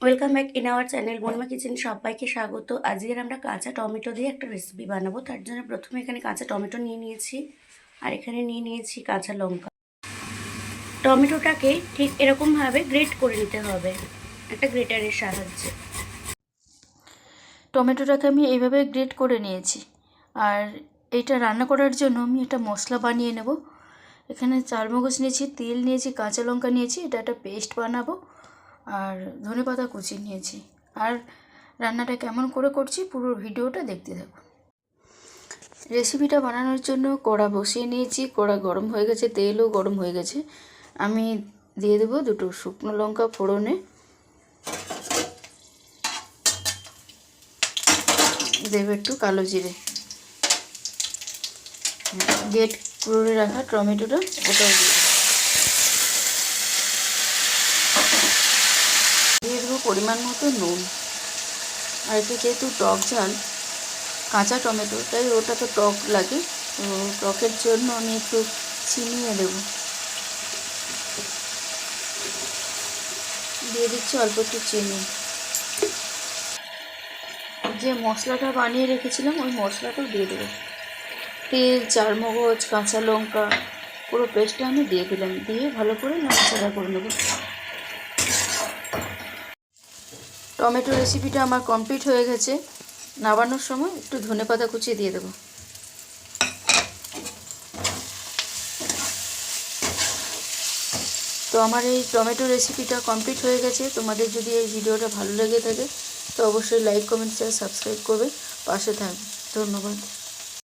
Welcome back in our channel Bonima kitchen. সবাইকে স্বাগত। আজকের আমরা কাঁচা টমেটো দিয়ে একটা রেসিপি বানাবো। তার জন্য প্রথমে এখানে কাঁচা টমেটো নিয়ে নিয়েছি, আর এখানে নিয়ে নিয়েছি কাঁচা লঙ্কা। টমেটোটাকে ঠিক এরকমভাবে গ্রেট করে নিতে হবে একটা গ্রেটারের সাহায্যে। টমেটোটাকে আমি এইভাবে গ্রেট করে নিয়েছি। আর এইটা রান্না করার জন্য আমি একটা মশলা বানিয়ে নেব। এখানে চারমগজ নিয়েছি, তেল নিয়েছি, কাঁচা লঙ্কা নিয়েছি, এটা একটা পেস্ট বানাবো। আর ধনেপাতা কুচি নিয়েছি। আর রান্নাটা কেমন করে করছি পুরো ভিডিওটা দেখতে থাকুন। রেসিপিটা বানানোর জন্য কড়া বসিয়ে নিয়েছি, কড়া গরম হয়ে গেছে, তেলও গরম হয়ে গেছে। আমি দিয়ে দেবো দুটো শুকনো লঙ্কা ফোড়নে, দেব একটু কালো জিরে, গ্রেট করে রাখা টমেটোটা ওটাও দিয়ে দেবো পরিমাণ মতো নুন। আর এটা যেহেতু টক ঝাল, কাঁচা টমেটো, তাই ওটা তো টক লাগে, তো টকের জন্য আমি একটু চিনিয়ে দেবো। দিয়ে দিচ্ছি অল্প একটু চিনি। যে মশলাটা বানিয়ে রেখেছিলাম ওই মশলাটাও দিয়ে দেবো। তেল, চারমগজ, কাঁচা লঙ্কা পুরো পেস্টটা আমি দিয়ে দিলাম, দিয়ে ভালো করে নাড়াচাড়া করে নেব। টমেটো রেসিপিটা আমার কমপ্লিট হয়ে গেছে। নামানোর সময় একটু ধনেপাতা কুচিয়ে দিয়ে দেবো। তো আমার এই টমেটো রেসিপিটা কমপ্লিট হয়ে গেছে। তোমাদের যদি এই ভিডিওটা ভালো লেগে থাকে তো অবশ্যই লাইক, কমেন্ট, শেয়ার, সাবস্ক্রাইব করবে, পাশে থাকবে। ধন্যবাদ।